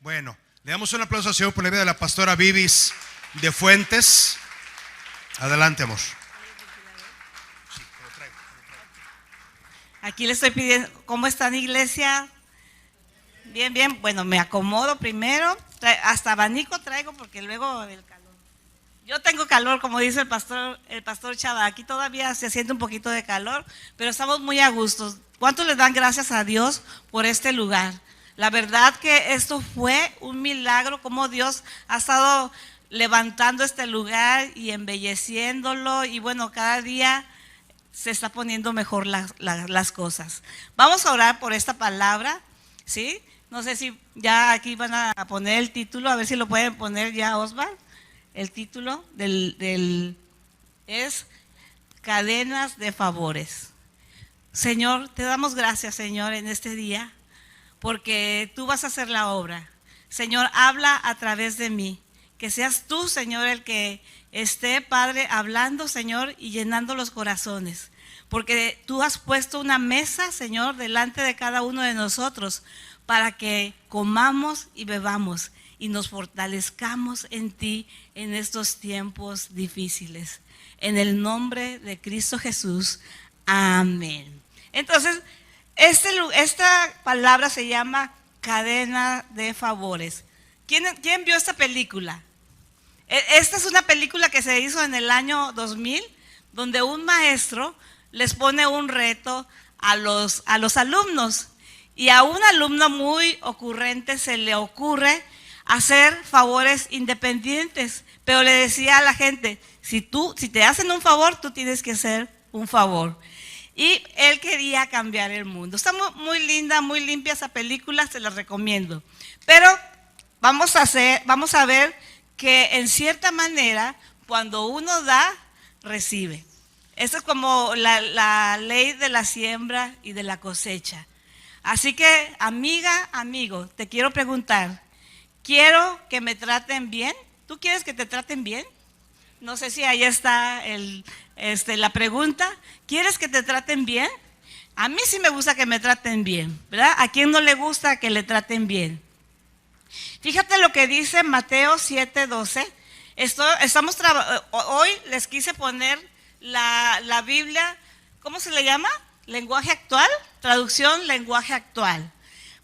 Bueno, le damos un aplauso al Señor por la vida de la pastora Vivis de Fuentes. Adelante, amor. Aquí le estoy pidiendo, ¿cómo están, iglesia? Bien, bien. Bueno, me acomodo primero. Hasta abanico traigo porque luego el calor. Yo tengo calor, como dice el pastor Chava. Aquí todavía se siente un poquito de calor, pero estamos muy a gusto. ¿Cuántos le dan gracias a Dios por este lugar? La verdad que esto fue un milagro, como Dios ha estado levantando este lugar y embelleciéndolo. Y bueno, cada día se está poniendo mejor las cosas. Vamos a orar por esta palabra, ¿sí? No sé si ya aquí van a poner el título, a ver si lo pueden poner ya, Osvaldo. El título es Cadenas de Favores. Señor, te damos gracias, Señor, en este día, porque tú vas a hacer la obra. Señor, habla a través de mí. Que seas tú, Señor, el que esté, Padre, hablando, Señor, y llenando los corazones. Porque tú has puesto una mesa, Señor, delante de cada uno de nosotros para que comamos y bebamos y nos fortalezcamos en ti en estos tiempos difíciles. En el nombre de Cristo Jesús. Amén. Entonces, esta palabra se llama cadena de favores. ¿Quién vio esta película? Esta es una película que se hizo en el año 2000, donde un maestro les pone un reto a los alumnos. Y a un alumno muy ocurrente se le ocurre hacer favores independientes. Pero le decía a la gente, si te hacen un favor, tú tienes que hacer un favor. Y él quería cambiar el mundo. Está muy linda, muy limpia esa película, se la recomiendo. Pero vamos a ver que en cierta manera, cuando uno da, recibe. Esa es como la ley de la siembra y de la cosecha. Así que, amiga, amigo, te quiero preguntar, ¿quiero que me traten bien? ¿Tú quieres que te traten bien? No sé si ahí está la pregunta. ¿Quieres que te traten bien? A mí sí me gusta que me traten bien, ¿verdad? ¿A quién no le gusta que le traten bien? Fíjate lo que dice Mateo 7:12. Hoy les quise poner la Biblia, ¿cómo se le llama? Lenguaje actual, traducción lenguaje actual,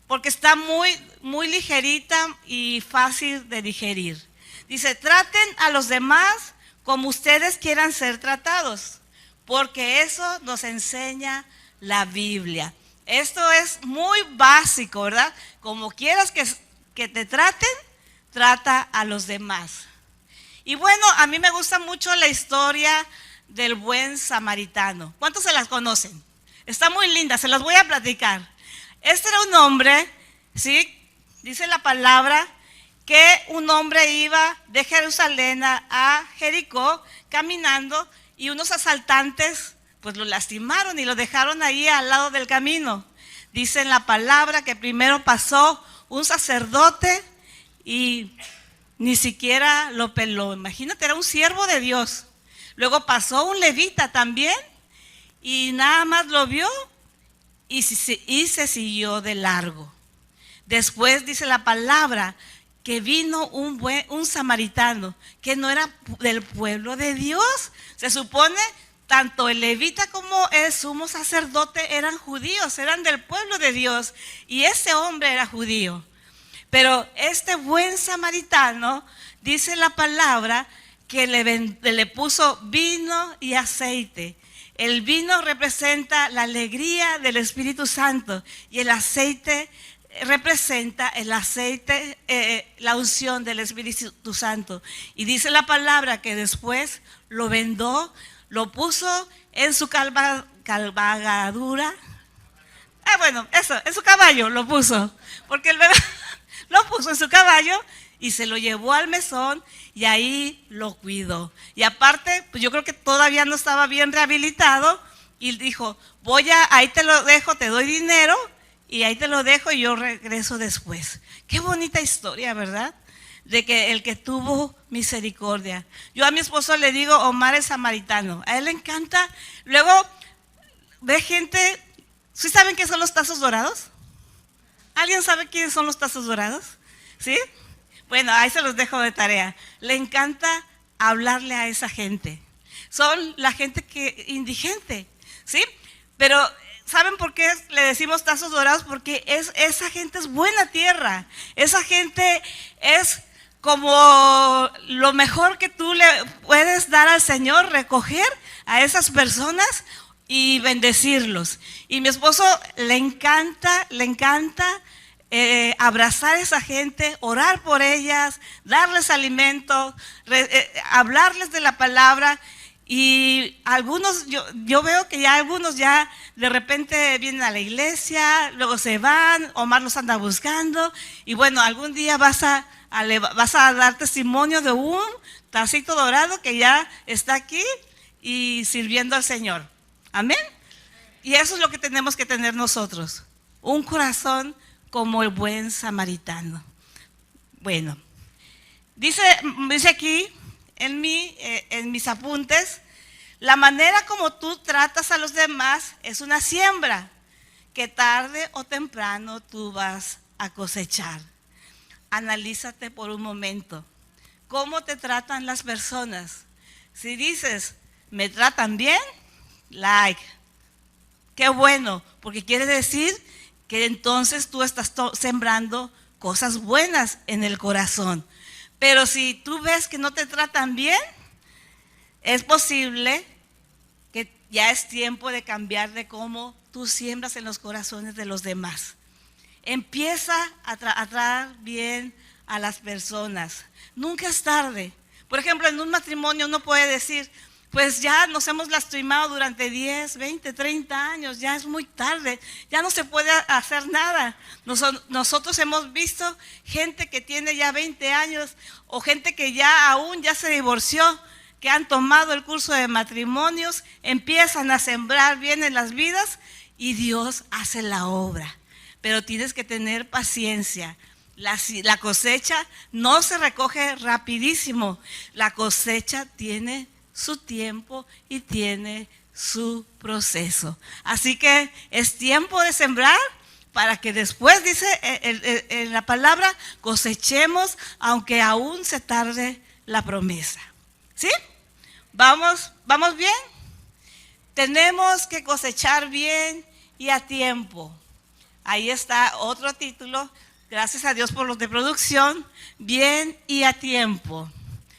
porque está muy, muy ligerita y fácil de digerir. Dice, traten a los demás como ustedes quieran ser tratados, porque eso nos enseña la Biblia. Esto es muy básico, ¿verdad? Como quieras que te traten, trata a los demás. Y bueno, a mí me gusta mucho la historia del buen samaritano. ¿Cuántos se las conocen? Está muy linda, se las voy a platicar. Este era un hombre, ¿sí? Dice la palabra que un hombre iba de Jerusalén a Jericó caminando y unos asaltantes pues lo lastimaron y lo dejaron ahí al lado del camino. Dice en la palabra que primero pasó un sacerdote y ni siquiera lo peló. Imagínate, era un siervo de Dios. Luego pasó un levita también y nada más lo vio y se siguió de largo. Después dice la palabra que vino un samaritano que no era del pueblo de Dios. Se supone tanto el levita como el sumo sacerdote eran judíos, eran del pueblo de Dios y ese hombre era judío. Pero este buen samaritano, dice la palabra, que le puso vino y aceite. El vino representa la alegría del Espíritu Santo y el aceite representa la unción del Espíritu Santo. Y dice la palabra que después lo vendó, lo puso en su cabalgadura. En su caballo lo puso, porque lo puso en su caballo y se lo llevó al mesón y ahí lo cuidó. Y aparte, pues yo creo que todavía no estaba bien rehabilitado y dijo, ahí te lo dejo, te doy dinero y ahí te lo dejo y yo regreso después. Qué bonita historia, ¿verdad? De que el que tuvo misericordia. Yo a mi esposo le digo Omar el samaritano. A él le encanta. Luego ve gente. ¿Sí saben qué son los tazos dorados? ¿Alguien sabe quiénes son los tazos dorados? ¿Sí? Bueno, ahí se los dejo de tarea. Le encanta hablarle a esa gente. Son la gente que indigente, ¿sí? Pero ¿saben por qué le decimos tazos dorados? Porque esa gente es buena tierra. Esa gente es como lo mejor que tú le puedes dar al Señor, recoger a esas personas y bendecirlos. Y mi esposo le encanta abrazar a esa gente, orar por ellas, darles alimento, hablarles de la palabra. Y algunos, yo veo que ya algunos ya de repente vienen a la iglesia, luego se van, Omar los anda buscando, y bueno, algún día vas a dar testimonio de un tacito dorado que ya está aquí y sirviendo al Señor. Amén. Y eso es lo que tenemos que tener nosotros, un corazón como el buen samaritano. Bueno, dice aquí en mis apuntes, la manera como tú tratas a los demás es una siembra que tarde o temprano tú vas a cosechar. Analízate por un momento. ¿Cómo te tratan las personas? Si dices, ¿me tratan bien? Like. Qué bueno, porque quiere decir que entonces tú estás sembrando cosas buenas en el corazón. Pero si tú ves que no te tratan bien, es posible que ya es tiempo de cambiar de cómo tú siembras en los corazones de los demás. Empieza a tratar bien a las personas. Nunca es tarde. Por ejemplo, en un matrimonio uno puede decir, pues ya nos hemos lastimado durante 10, 20, 30 años, ya es muy tarde, ya no se puede hacer nada. Nosotros hemos visto gente que tiene ya 20 años o gente que ya se divorció, que han tomado el curso de matrimonios, empiezan a sembrar bien en las vidas y Dios hace la obra. Pero tienes que tener paciencia. La cosecha no se recoge rapidísimo, la cosecha tiene su tiempo y tiene su proceso. Así que es tiempo de sembrar para que después, dice en la palabra, cosechemos aunque aún se tarde la promesa. ¿Sí? ¿Vamos bien? Tenemos que cosechar bien y a tiempo. Ahí está otro título, gracias a Dios por los de producción, bien y a tiempo.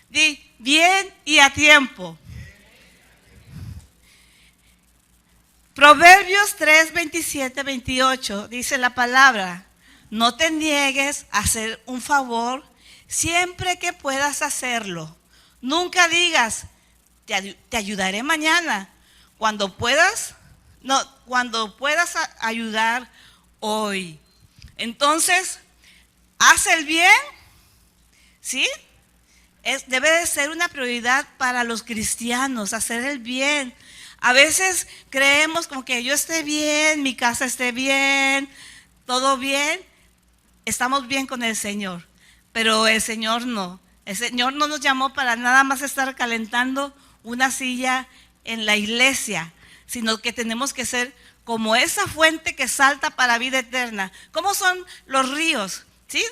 Di, bien y a tiempo. Proverbios 3, 27, 28 dice la palabra, no te niegues a hacer un favor siempre que puedas hacerlo. Nunca digas, te ayudaré mañana, cuando puedas ayudar hoy. Entonces, haz el bien, ¿sí? Debe de ser una prioridad para los cristianos, hacer el bien. A veces creemos como que yo esté bien, mi casa esté bien, todo bien, estamos bien con el Señor, pero el Señor no. El Señor no nos llamó para nada más estar calentando una silla en la iglesia, sino que tenemos que ser como esa fuente que salta para vida eterna. ¿Cómo son los ríos? ¿Sí?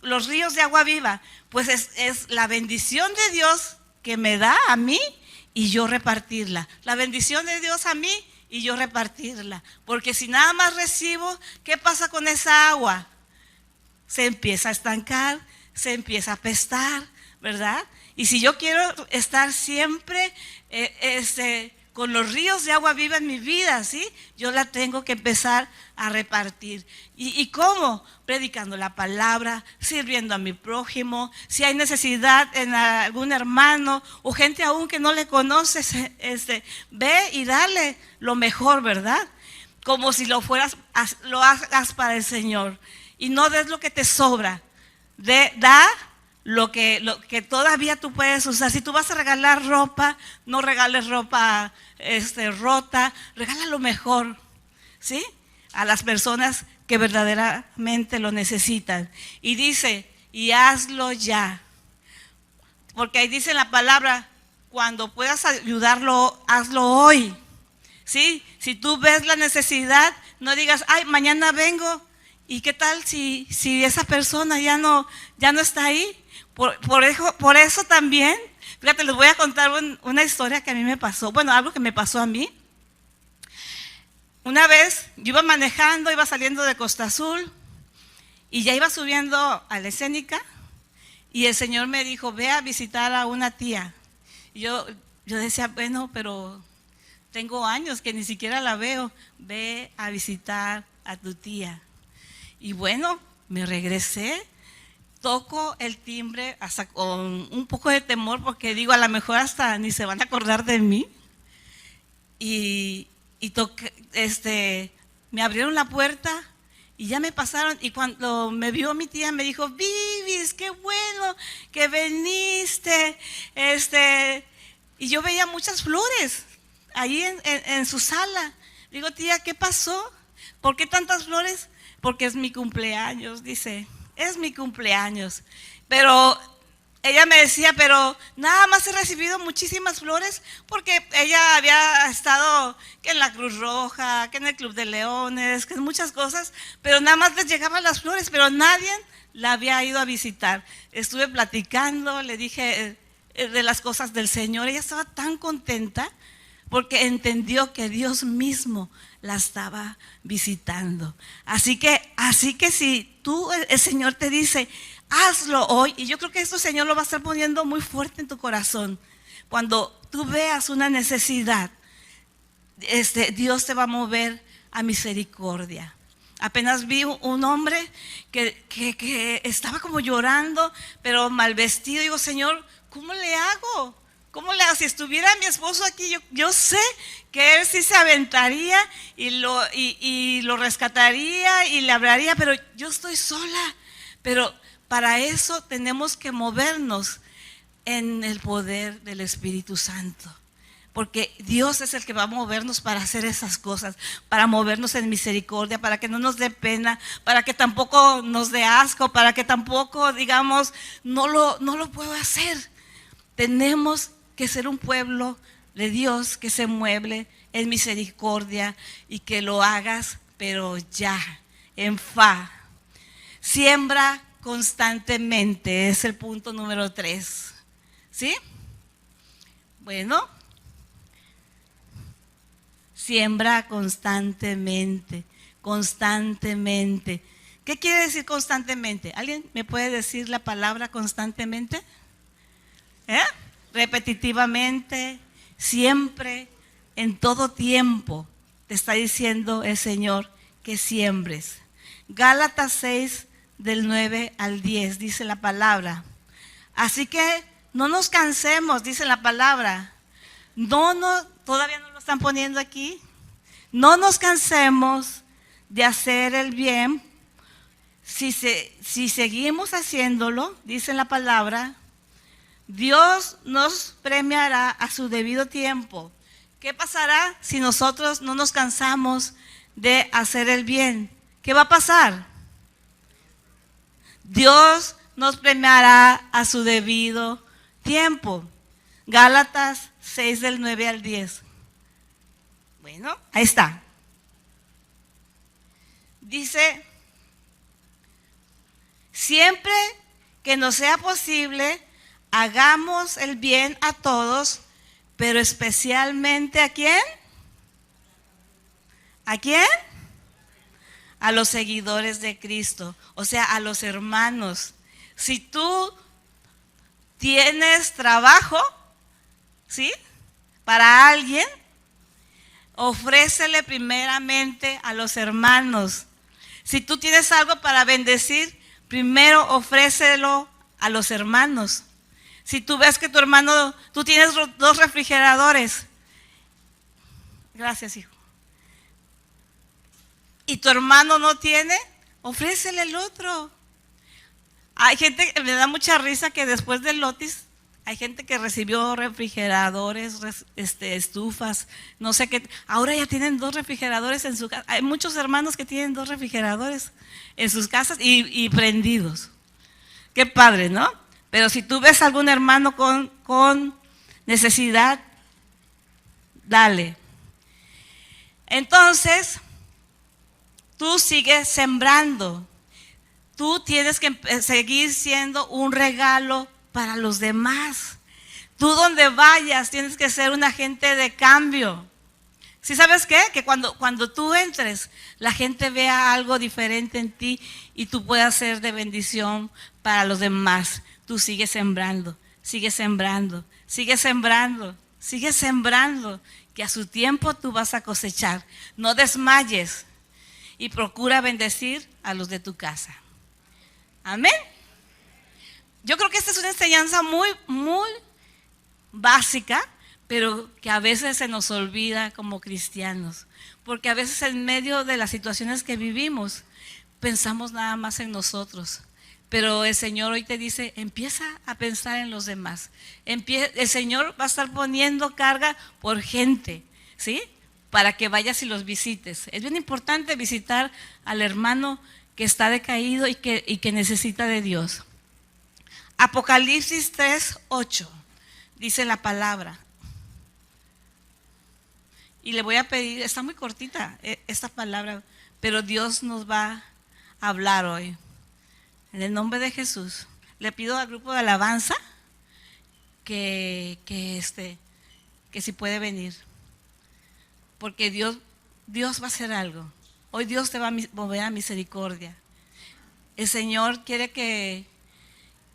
Los ríos de agua viva. Pues es la bendición de Dios que me da a mí y yo repartirla. La bendición de Dios a mí y yo repartirla. Porque si nada más recibo, ¿qué pasa con esa agua? Se empieza a estancar, se empieza a apestar, ¿verdad? Y si yo quiero estar siempre con los ríos de agua viva en mi vida, ¿sí? Yo la tengo que empezar a repartir. ¿Y cómo? Predicando la palabra, sirviendo a mi prójimo. Si hay necesidad en algún hermano o gente aún que no le conoces, ve y dale lo mejor, ¿verdad? Como si lo hagas para el Señor. Y no des lo que te sobra. Da lo que todavía tú puedes usar. Si tú vas a regalar ropa, no regales ropa rota, regala lo mejor, ¿sí? A las personas que verdaderamente lo necesitan. Y dice, y hazlo ya. Porque ahí dice la palabra, cuando puedas ayudarlo, hazlo hoy, ¿sí? Si tú ves la necesidad, no digas, ay, mañana vengo ¿y qué tal si esa persona ya no está ahí? Por eso también, fíjate, les voy a contar una historia que a mí me pasó, bueno, algo que me pasó a mí. Una vez yo iba manejando, iba saliendo de Costa Azul y ya iba subiendo a la Escénica y el Señor me dijo, ve a visitar a una tía. Y yo decía, bueno, pero tengo años que ni siquiera la veo, ve a visitar a tu tía. Y bueno, me regresé, toco el timbre hasta con un poco de temor porque digo, a lo mejor hasta ni se van a acordar de mí. Y toqué, me abrieron la puerta y ya me pasaron, y cuando me vio mi tía me dijo, Vivis, qué bueno que viniste, y yo veía muchas flores ahí en su sala. Digo, tía, ¿qué pasó? ¿Por qué tantas flores? Porque es mi cumpleaños, dice, es mi cumpleaños. Pero ella me decía, pero nada más he recibido muchísimas flores, porque ella había estado que en la Cruz Roja, que en el Club de Leones, que en muchas cosas, pero nada más les llegaban las flores, pero nadie la había ido a visitar. Estuve platicando, le dije de las cosas del Señor, ella estaba tan contenta porque entendió que Dios mismo la estaba visitando. Así que si tú, el Señor te dice, hazlo hoy, y yo creo que esto el Señor lo va a estar poniendo muy fuerte en tu corazón. Cuando tú veas una necesidad, Dios te va a mover a misericordia. Apenas vi un hombre que estaba como llorando, pero mal vestido. Digo, Señor, ¿cómo le hago? ¿Cómo le hago? Si estuviera mi esposo aquí, yo sé que él sí se aventaría y lo rescataría y le hablaría, pero yo estoy sola. Pero para eso tenemos que movernos en el poder del Espíritu Santo. Porque Dios es el que va a movernos para hacer esas cosas, para movernos en misericordia, para que no nos dé pena, para que tampoco nos dé asco, para que tampoco digamos, no lo puedo hacer. Tenemos que ser un pueblo de Dios que se mueve en misericordia y que lo hagas, pero ya, en fa. Siembra constantemente, es el punto número 3. ¿Sí? Bueno, siembra constantemente, constantemente. ¿Qué quiere decir constantemente? ¿Alguien me puede decir la palabra constantemente? Repetitivamente, siempre, en todo tiempo, te está diciendo el Señor que siembres. Gálatas 6, del 9 al 10, dice la palabra. Así que no nos cansemos, dice la palabra. Todavía no lo están poniendo aquí. No nos cansemos de hacer el bien. Si seguimos haciéndolo, dice la palabra, Dios nos premiará a su debido tiempo. ¿Qué pasará si nosotros no nos cansamos de hacer el bien? ¿Qué va a pasar? Dios nos premiará a su debido tiempo. Gálatas 6 del 9 al 10. Bueno, ahí está. Dice, siempre que nos sea posible, hagamos el bien a todos, pero especialmente ¿a quién? ¿A quién? A los seguidores de Cristo, o sea, a los hermanos. Si tú tienes trabajo, ¿sí? Para alguien, ofrécele primeramente a los hermanos. Si tú tienes algo para bendecir, primero ofrécelo a los hermanos. Si tú ves que tu hermano, tú tienes 2 refrigeradores. Gracias, hijo. Y tu hermano no tiene, ofrécele el otro. Hay gente, me da mucha risa que después del Lotis, hay gente que recibió refrigeradores, estufas, no sé qué. Ahora ya tienen 2 refrigeradores en su casa. Hay muchos hermanos que tienen 2 refrigeradores en sus casas y prendidos. Qué padre, ¿no? Pero si tú ves a algún hermano con necesidad, dale. Entonces, tú sigues sembrando. Tú tienes que seguir siendo un regalo para los demás. Tú donde vayas tienes que ser un agente de cambio. ¿Sí sabes qué? Que cuando tú entres, la gente vea algo diferente en ti y tú puedas ser de bendición para los demás. Tú sigues sembrando, sigues sembrando, sigues sembrando, sigues sembrando, que a su tiempo tú vas a cosechar. No desmayes y procura bendecir a los de tu casa. Amén. Yo creo que esta es una enseñanza muy, muy básica, pero que a veces se nos olvida como cristianos, porque a veces en medio de las situaciones que vivimos pensamos nada más en nosotros, pero el Señor hoy te dice, empieza a pensar en los demás. El Señor va a estar poniendo carga por gente, ¿sí? Para que vayas y los visites. Es bien importante visitar al hermano que está decaído y que necesita de Dios. Apocalipsis 3:8 dice la palabra. Y le voy a pedir, está muy cortita esta palabra, pero Dios nos va a hablar hoy. En el nombre de Jesús, le pido al grupo de alabanza que si puede venir. Porque Dios va a hacer algo. Hoy Dios te va a mover a misericordia. El Señor quiere que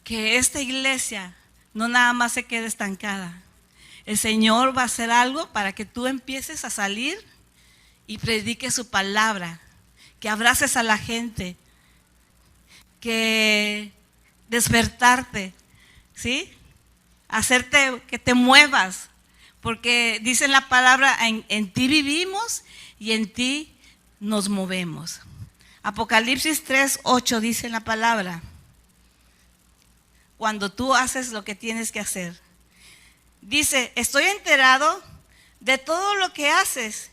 esta iglesia no nada más se quede estancada. El Señor va a hacer algo para que tú empieces a salir y prediques su palabra, que abraces a la gente, que despertarte, ¿sí? Hacerte que te muevas, porque dice la palabra, en ti vivimos y en ti nos movemos. Apocalipsis 3:8 dice la palabra, cuando tú haces lo que tienes que hacer. Dice, estoy enterado de todo lo que haces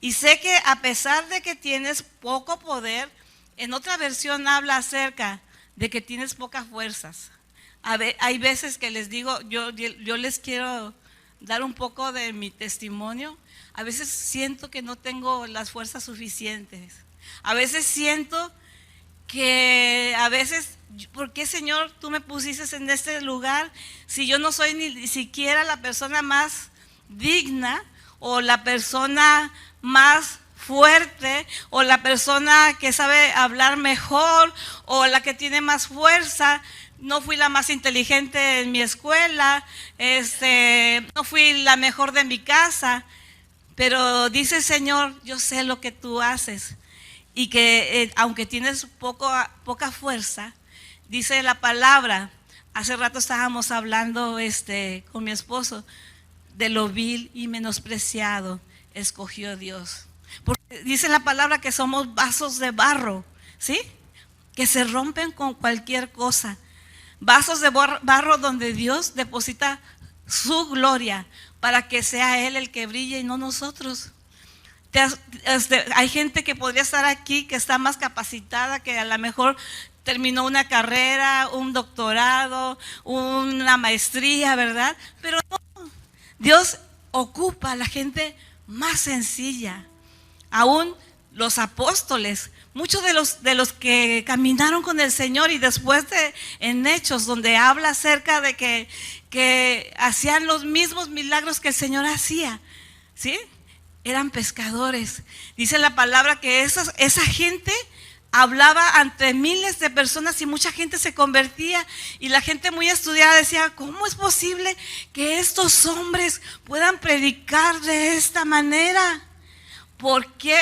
y sé que a pesar de que tienes poco poder, en otra versión habla acerca de que tienes pocas fuerzas. Hay veces que les digo, yo les quiero dar un poco de mi testimonio. A veces siento que no tengo las fuerzas suficientes. A veces siento que ¿por qué, Señor, tú me pusiste en este lugar si yo no soy ni siquiera la persona más digna o la persona más fuerte o la persona que sabe hablar mejor o la que tiene más fuerza? No fui la más inteligente en mi escuela, no fui la mejor de mi casa, pero dice el Señor, yo sé lo que tú haces y que aunque tienes poca fuerza, dice la palabra, hace rato estábamos hablando con mi esposo, de lo vil y menospreciado escogió Dios. Porque dice la palabra que somos vasos de barro, ¿sí? Que se rompen con cualquier cosa. Vasos de barro donde Dios deposita su gloria para que sea Él el que brille y no nosotros. Hay gente que podría estar aquí que está más capacitada, que a lo mejor terminó una carrera, un doctorado, una maestría, ¿verdad? Pero no, Dios ocupa a la gente más sencilla. Aún los apóstoles, muchos de los que caminaron con el Señor y después en Hechos, donde habla acerca de que hacían los mismos milagros que el Señor hacía, ¿sí? Eran pescadores. Dice la palabra que esa gente hablaba ante miles de personas y mucha gente se convertía, y la gente muy estudiada decía, ¿cómo es posible que estos hombres puedan predicar de esta manera? ¿Por qué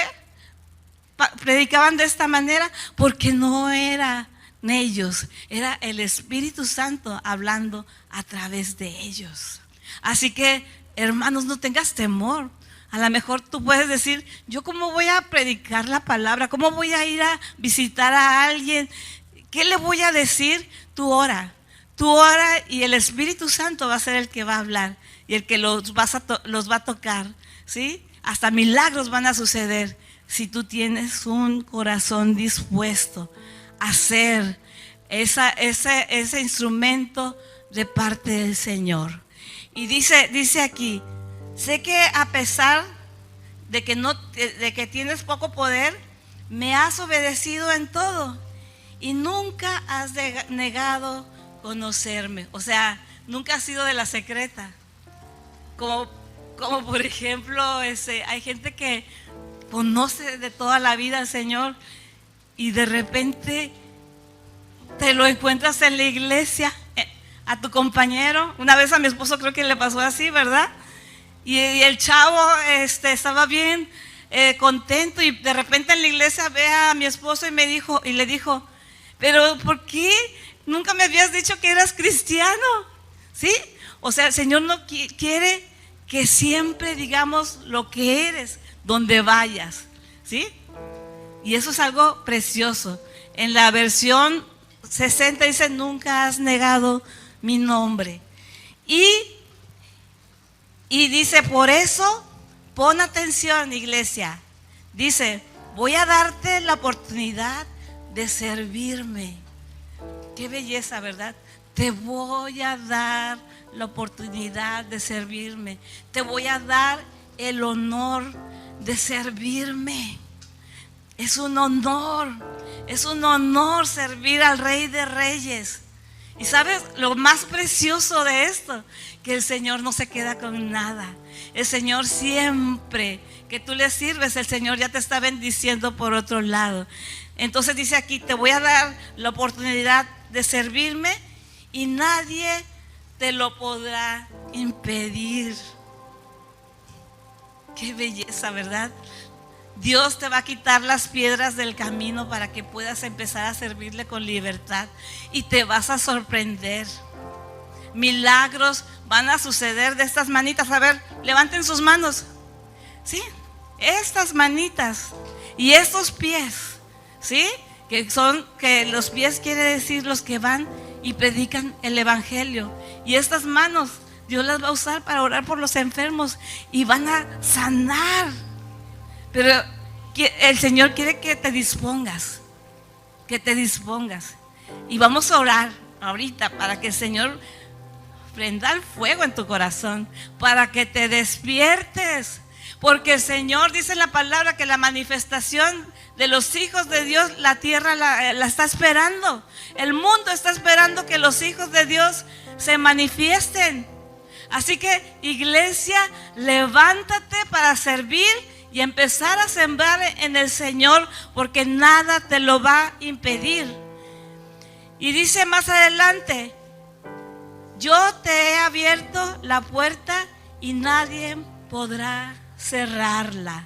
predicaban de esta manera? Porque no eran ellos, era el Espíritu Santo hablando a través de ellos. Así que, hermanos, no tengas temor. A lo mejor tú puedes decir, ¿yo cómo voy a predicar la palabra? ¿Cómo voy a ir a visitar a alguien? ¿Qué le voy a decir? Tú ora y el Espíritu Santo va a ser el que va a hablar y el que los va a tocar, ¿sí? Hasta milagros van a suceder si tú tienes un corazón dispuesto a ser ese instrumento de parte del Señor. Y dice aquí, sé que a pesar de que tienes poco poder, me has obedecido en todo y nunca has negado conocerme. O sea, nunca has sido de la secreta. Como por ejemplo, hay gente que conoce de toda la vida al Señor y de repente te lo encuentras en la iglesia, a tu compañero. Una vez a mi esposo creo que le pasó así, ¿verdad? Y el chavo estaba bien contento y de repente en la iglesia ve a mi esposo y le dijo, pero ¿por qué nunca me habías dicho que eras cristiano? ¿Sí? O sea, el Señor no quiere que siempre digamos lo que eres, donde vayas, ¿sí? Y eso es algo precioso. En la versión 60 dice, nunca has negado mi nombre. Y dice, por eso, pon atención, iglesia. Dice, voy a darte la oportunidad de servirme. Qué belleza, ¿verdad? Te voy a dar la oportunidad de servirme. Te voy a dar el honor de servirme. Es un honor servir al Rey de Reyes. Y sabes, lo más precioso de esto, que el Señor no se queda con nada. El Señor siempre que tú le sirves, el Señor ya te está bendiciendo por otro lado. Entonces dice aquí, te voy a dar la oportunidad de servirme y nadie te lo podrá impedir. Qué belleza, ¿verdad? Dios te va a quitar las piedras del camino para que puedas empezar a servirle con libertad y te vas a sorprender. Milagros van a suceder de estas manitas. A ver, levanten sus manos. ¿Sí? Estas manitas y estos pies, ¿sí? Que los pies quiere decir los que van y predican el evangelio. Y estas manos Dios las va a usar para orar por los enfermos y van a sanar. Pero el Señor quiere que te dispongas. Y vamos a orar ahorita para que el Señor prenda el fuego en tu corazón, para que te despiertes. Porque el Señor dice en la palabra que la manifestación de los hijos de Dios, la tierra la está esperando. El mundo está esperando que los hijos de Dios se manifiesten. Así que, iglesia, levántate para servir y empezar a sembrar en el Señor, porque nada te lo va a impedir. Y dice más adelante, yo te he abierto la puerta y nadie podrá cerrarla.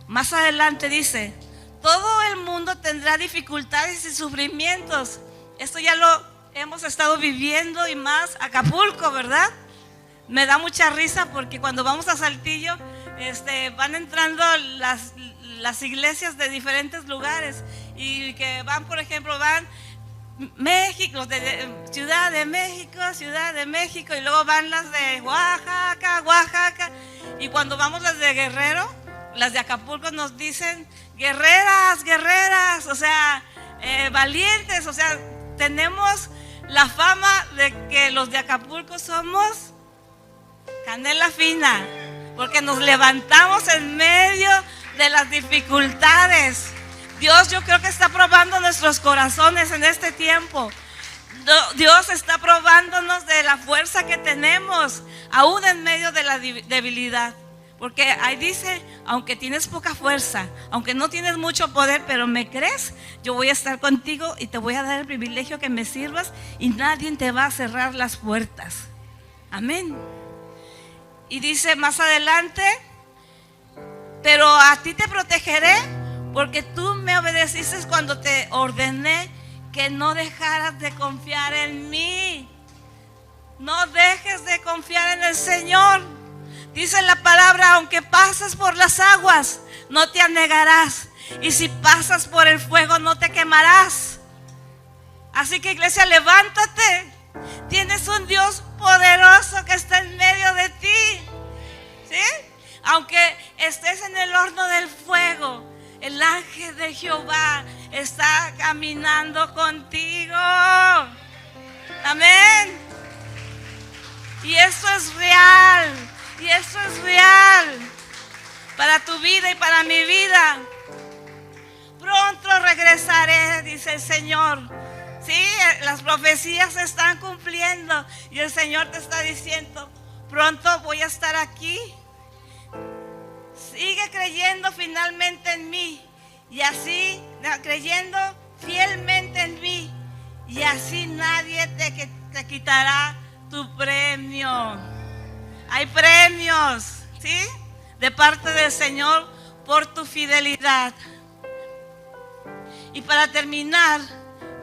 Más adelante dice, todo el mundo tendrá dificultades y sufrimientos. Esto ya lo hemos estado viviendo y más Acapulco, ¿verdad? Me da mucha risa porque cuando vamos a Saltillo, van entrando las iglesias de diferentes lugares y que van, por ejemplo, van México, Ciudad de México, y luego van las de Oaxaca, y cuando vamos las de Guerrero, las de Acapulco nos dicen guerreras, o sea, valientes, o sea, tenemos la fama de que los de Acapulco somos canela fina, porque nos levantamos en medio de las dificultades. Dios, yo creo que está probando nuestros corazones en este tiempo. Dios está probándonos de la fuerza que tenemos, aún en medio de la debilidad. Porque ahí dice, aunque tienes poca fuerza, aunque no tienes mucho poder, pero me crees, yo voy a estar contigo y te voy a dar el privilegio que me sirvas y nadie te va a cerrar las puertas. Amén. Y dice más adelante, pero a ti te protegeré porque tú me obedeciste cuando te ordené que no dejaras de confiar en mí. No dejes de confiar en el Señor. Dice la palabra, aunque pases por las aguas, no te anegarás. Y si pasas por el fuego, no te quemarás. Así que, iglesia, levántate. Tienes un Dios poderoso que está en medio de ti. ¿Sí? Aunque estés en el horno del fuego, el ángel de Jehová está caminando contigo. Amén. Y eso es real. Y eso es real para tu vida y para mi vida. pronto regresaré, dice el Señor. Sí, las profecías se están cumpliendo y el Señor te está diciendo, pronto voy a estar aquí. Sigue creyendo finalmente en mí y así, creyendo fielmente en mí, y así nadie te quitará tu premio. Hay premios, ¿sí? De parte del Señor por tu fidelidad. Y para terminar,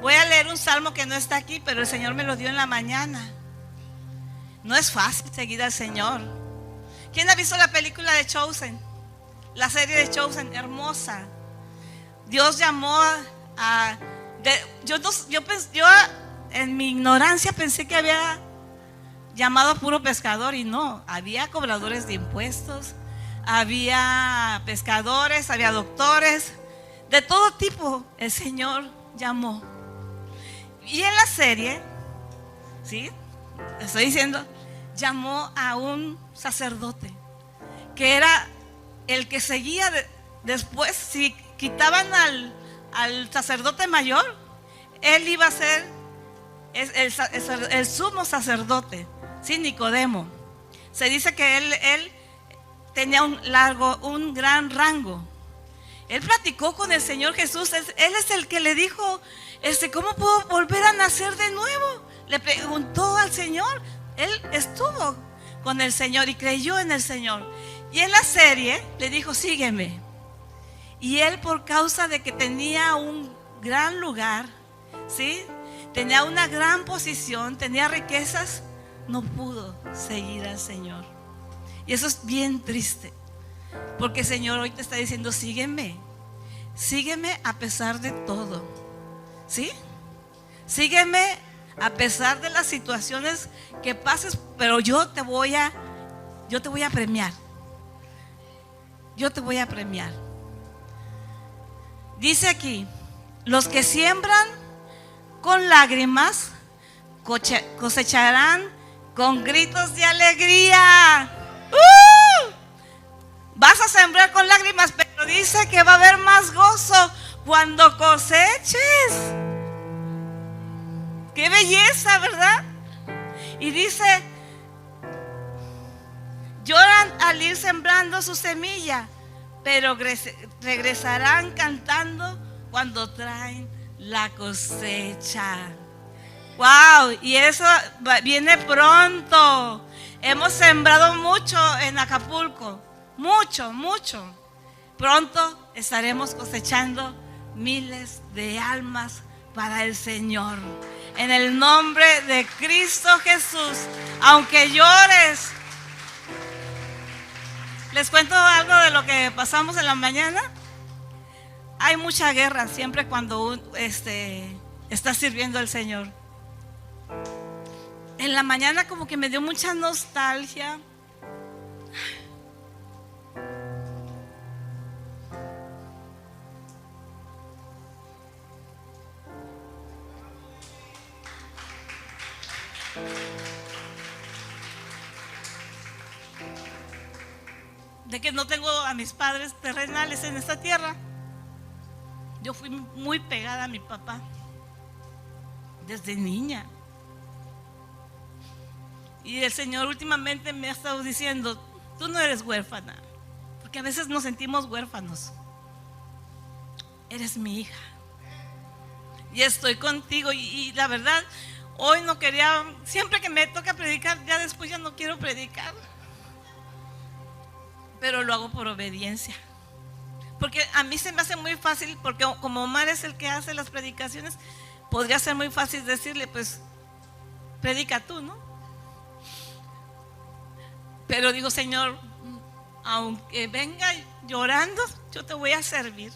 voy a leer un salmo que no está aquí, pero el Señor me lo dio en la mañana. No es fácil seguir al Señor. ¿Quién ha visto la película de Chosen? La serie de Chosen, hermosa. Dios llamó yo en mi ignorancia pensé que había llamado a puro pescador, y no, había cobradores de impuestos, había pescadores, había doctores, de todo tipo el Señor llamó. Y en la serie, ¿sí? Estoy diciendo, llamó a un sacerdote que era el que seguía después. Si quitaban al sacerdote mayor, él iba a ser el sumo sacerdote, ¿sí? Nicodemo. Se dice que él tenía un gran rango. Él platicó con el Señor Jesús. Él es el que le dijo, ¿cómo puedo volver a nacer de nuevo? Le preguntó al Señor. Él estuvo con el Señor y creyó en el Señor. Y en la serie le dijo, sígueme. Y él, por causa de que tenía un gran lugar, ¿sí? Tenía una gran posición, tenía riquezas, no pudo seguir al Señor. Y eso es bien triste, porque el Señor hoy te está diciendo, sígueme. Sígueme a pesar de todo, ¿sí? Sígueme a pesar de las situaciones que pases, pero yo te voy a premiar. Yo te voy a premiar. Dice aquí, los que siembran con lágrimas cosecharán con gritos de alegría. Vas a sembrar con lágrimas, pero dice que va a haber más gozo cuando coseches. Qué belleza, ¿verdad? Y dice, lloran al ir sembrando su semilla, pero regresarán cantando cuando traen la cosecha. Wow, y eso viene pronto. Hemos sembrado mucho en Acapulco, mucho. Pronto estaremos cosechando miles de almas para el Señor. En el nombre de Cristo Jesús, aunque llores. Les cuento algo de lo que pasamos en la mañana. Hay mucha guerra siempre cuando está sirviendo al Señor. En la mañana como que me dio mucha nostalgia. De que no tengo a mis padres terrenales en esta tierra. Yo fui muy pegada a mi papá desde niña. Y el Señor últimamente me ha estado diciendo, tú no eres huérfana, porque a veces nos sentimos huérfanos. Eres mi hija y estoy contigo. Y la verdad, hoy no quería, siempre que me toca predicar, ya después ya no quiero predicar, pero lo hago por obediencia, porque a mí se me hace muy fácil, porque como Omar es el que hace las predicaciones, podría ser muy fácil decirle, pues predica tú, ¿no? Pero digo, Señor, aunque venga llorando, yo te voy a servir,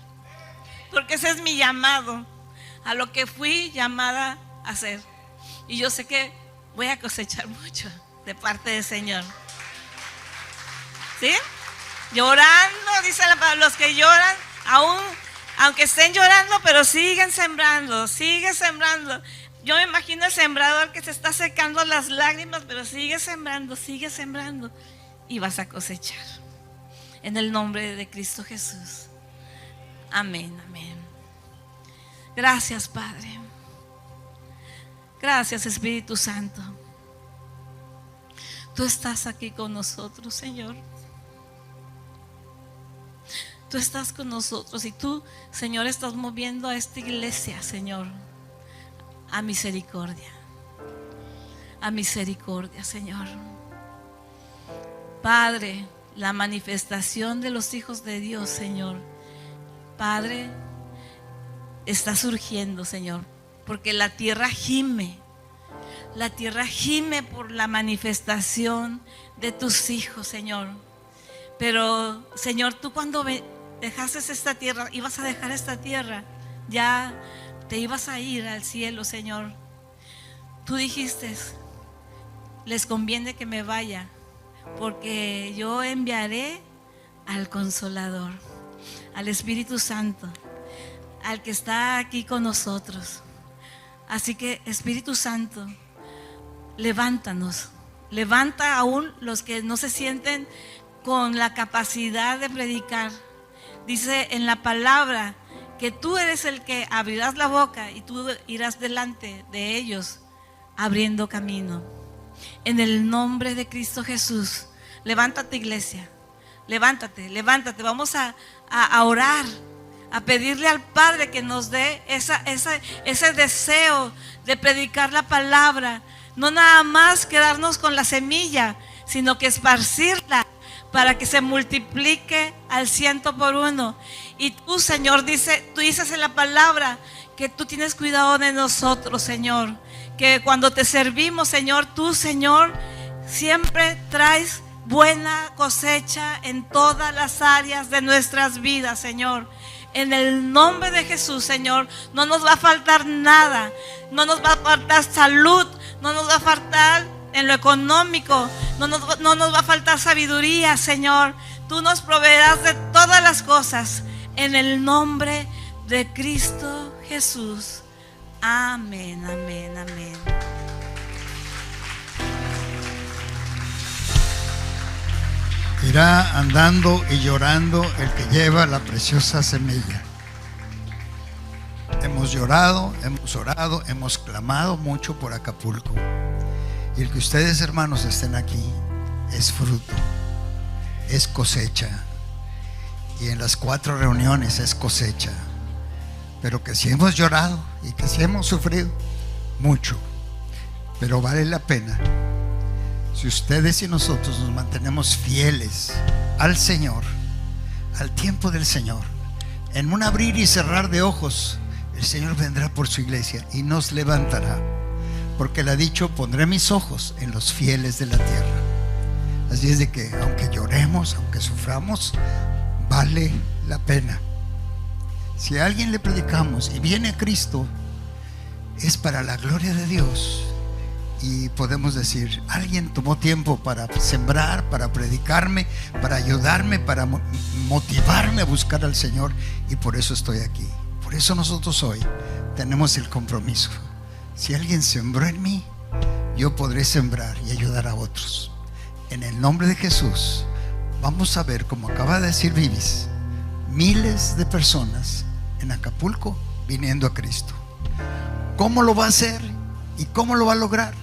porque ese es mi llamado, a lo que fui llamada a hacer. Y yo sé que voy a cosechar mucho de parte del Señor. ¿Sí? Llorando, dice la palabra, los que lloran, aunque estén llorando, pero siguen sembrando, sigue sembrando. Yo me imagino el sembrador que se está secando las lágrimas, pero sigue sembrando y vas a cosechar. En el nombre de Cristo Jesús. Amén, amén. Gracias, Padre. Gracias, Espíritu Santo. Tú estás aquí con nosotros, Señor. Tú estás con nosotros y tú, Señor, estás moviendo a esta iglesia, Señor, a misericordia. A misericordia, Señor. Padre, la manifestación de los hijos de Dios, Señor, Padre, está surgiendo, Señor, porque la tierra gime por la manifestación de tus hijos, Señor. Pero, Señor, tú cuando dejaste esta tierra, ibas a dejar esta tierra, ya te ibas a ir al cielo, Señor. Tú dijiste, les conviene que me vaya, porque yo enviaré al Consolador, al Espíritu Santo, al que está aquí con nosotros. Así que, Espíritu Santo, levántanos, levanta aún los que no se sienten con la capacidad de predicar. Dice en la palabra que tú eres el que abrirás la boca y tú irás delante de ellos abriendo camino. En el nombre de Cristo Jesús, levántate, iglesia, levántate, levántate. Vamos a orar, a pedirle al Padre que nos dé ese deseo de predicar la palabra. No nada más quedarnos con la semilla, sino que esparcirla para que se multiplique al 100 por 1. Y tú, Señor, tú dices en la palabra que tú tienes cuidado de nosotros, Señor. Que cuando te servimos, Señor, tú, Señor, siempre traes buena cosecha en todas las áreas de nuestras vidas, Señor. En el nombre de Jesús, Señor, no nos va a faltar nada. No nos va a faltar salud, no nos va a faltar en lo económico, no nos va a faltar sabiduría, Señor. Tú nos proveerás de todas las cosas en el nombre de Cristo Jesús. Amén, amén, amén. Irá andando y llorando el que lleva la preciosa semilla. Hemos llorado, hemos orado, hemos clamado mucho por Acapulco. Y el que ustedes, hermanos, estén aquí es fruto, es cosecha. Y en las 4 reuniones es cosecha. Pero que si hemos llorado y que si hemos sufrido mucho, pero vale la pena. Si ustedes y nosotros nos mantenemos fieles al Señor, al tiempo del Señor, en un abrir y cerrar de ojos, el Señor vendrá por su iglesia y nos levantará. Porque Él ha dicho: pondré mis ojos en los fieles de la tierra. Así es de que aunque lloremos, aunque suframos, vale la pena. Si a alguien le predicamos y viene a Cristo, es para la gloria de Dios. Y podemos decir: alguien tomó tiempo para sembrar, para predicarme, para ayudarme, para motivarme a buscar al Señor, y por eso estoy aquí. Por eso nosotros hoy tenemos el compromiso. Si alguien sembró en mí, yo podré sembrar y ayudar a otros. En el nombre de Jesús, vamos a ver, como acaba de decir Vivis, miles de personas en Acapulco viniendo a Cristo. ¿Cómo lo va a hacer y cómo lo va a lograr?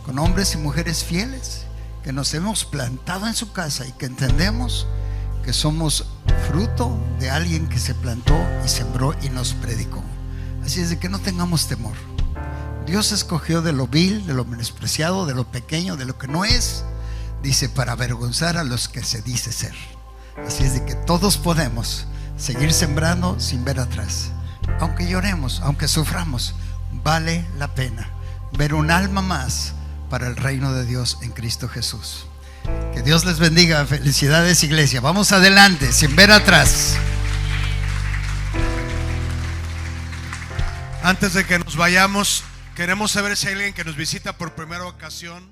Con hombres y mujeres fieles que nos hemos plantado en su casa y que entendemos que somos fruto de alguien que se plantó y sembró y nos predicó. Así es de que no tengamos temor. Dios escogió de lo vil, de lo menospreciado, de lo pequeño, de lo que no es, dice, para avergonzar a los que se dice ser. Así es de que todos podemos seguir sembrando sin ver atrás. Aunque lloremos, aunque suframos, vale la pena ver un alma más para el reino de Dios en Cristo Jesús. Que Dios les bendiga. Felicidades, iglesia. Vamos adelante sin ver atrás. Antes de que nos vayamos, queremos saber si hay alguien que nos visita por primera ocasión.